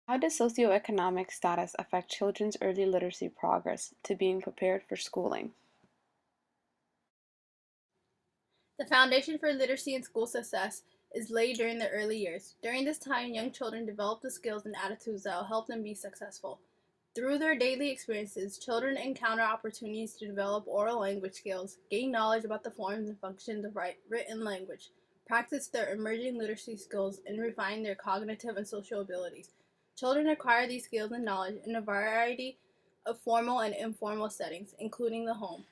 How does socioeconomic status affect children's early literacy progress to being prepared for schooling? The foundation for literacy and school success is laid during the early years. During this time, young children develop the skills and attitudes that will help them be successful. Through their daily experiences, children encounter opportunities to develop oral language skills, gain knowledge about the forms and functions of written language, practice their emerging literacy skills, and refine their cognitive and social abilities. Children acquire these skills and knowledge in a variety of formal and informal settings, including the home.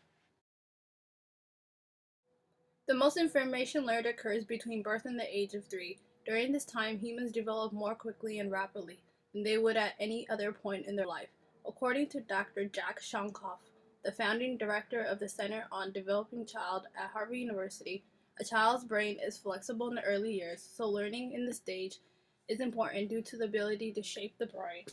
The most information learned occurs between birth and the age of 3. During this time, humans develop more quickly and rapidly than they would at any other point in their life. According to Dr. Jack Shonkoff, the founding director of the Center on Developing Child at Harvard University, a child's brain is flexible in the early years, so learning in this stage is important due to the ability to shape the brain.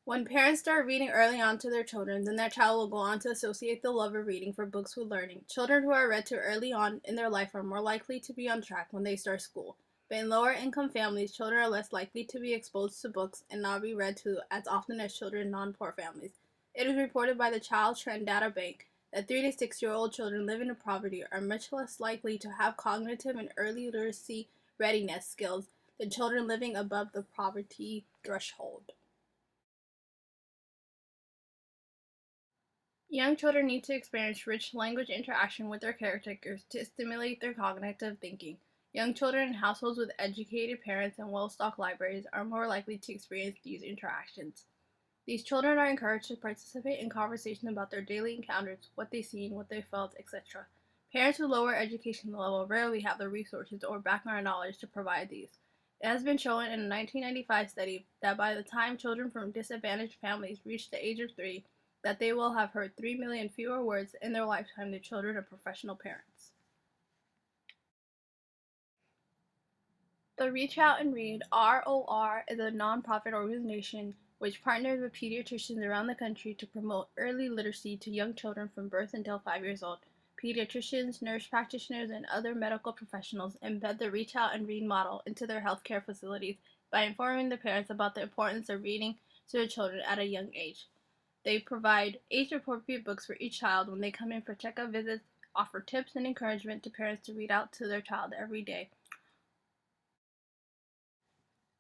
When parents start reading early on to their children, then that child will go on to associate the love of reading for books with learning. Children who are read to early on in their life are more likely to be on track when they start school. But in lower income families, children are less likely to be exposed to books and not be read to as often as children in non poor families. It is reported by the Child Trend Data Bank that 3 to 6-year-old children living in poverty are much less likely to have cognitive and early literacy readiness skills than children living above the poverty threshold. Young children need to experience rich language interaction with their caretakers to stimulate their cognitive thinking. Young children in households with educated parents and well stocked libraries are more likely to experience these interactions. These children are encouraged to participate in conversations about their daily encounters, what they seen, what they felt, etc. Parents with lower education level rarely have the resources or background knowledge to provide these. It has been shown in a 1995 study that by the time children from disadvantaged families reach the age of 3, that they will have heard 3 million fewer words in their lifetime than children of professional parents. The Reach Out and Read (ROR) is a nonprofit organization which partners with pediatricians around the country to promote early literacy to young children from birth until 5 years old. Pediatricians, nurse practitioners, and other medical professionals embed the Reach Out and Read model into their healthcare facilities by informing the parents about the importance of reading to their children at a young age. They provide age-appropriate books for each child when they come in for checkup visits, offer tips and encouragement to parents to read out to their child every day.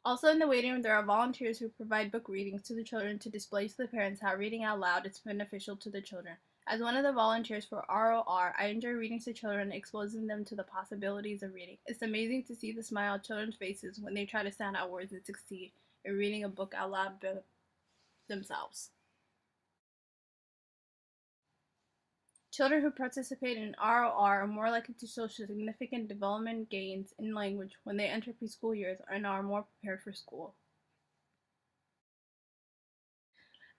Also in the waiting room, there are volunteers who provide book readings to the children to display to the parents how reading out loud is beneficial to the children. As one of the volunteers for ROR, I enjoy reading to children and exposing them to the possibilities of reading. It's amazing to see the smile on children's faces when they try to sound out words and succeed in reading a book out loud themselves. Children who participate in ROR are more likely to show significant development gains in language when they enter preschool years and are more prepared for school.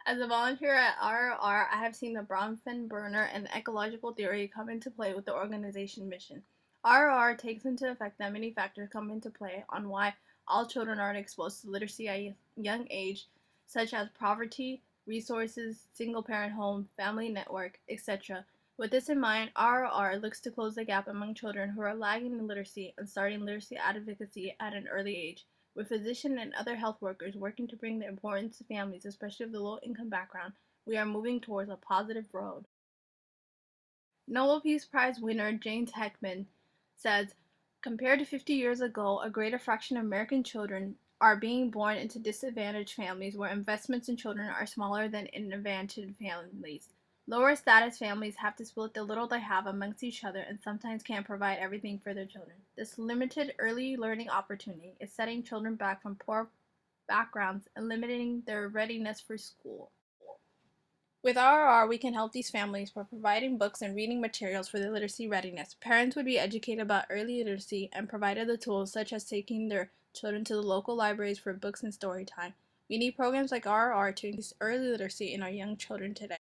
As a volunteer at ROR, I have seen the Bronfenbrenner and ecological theory come into play with the organization mission. ROR takes into effect that many factors come into play on why all children aren't exposed to literacy at a young age, such as poverty, resources, single parent home, family network, etc. With this in mind, ROR looks to close the gap among children who are lagging in literacy and starting literacy advocacy at an early age, with physicians and other health workers working to bring the importance to families, especially of the low-income background. We are moving towards a positive road. Nobel Peace Prize winner James Heckman says, compared to 50 years ago, a greater fraction of American children are being born into disadvantaged families where investments in children are smaller than in advantaged families. Lower status families have to split the little they have amongst each other and sometimes can't provide everything for their children. This limited early learning opportunity is setting children back from poor backgrounds and limiting their readiness for school. With RRR, we can help these families by providing books and reading materials for their literacy readiness. Parents would be educated about early literacy and provided the tools such as taking their children to the local libraries for books and story time. We need programs like RRR to increase early literacy in our young children today.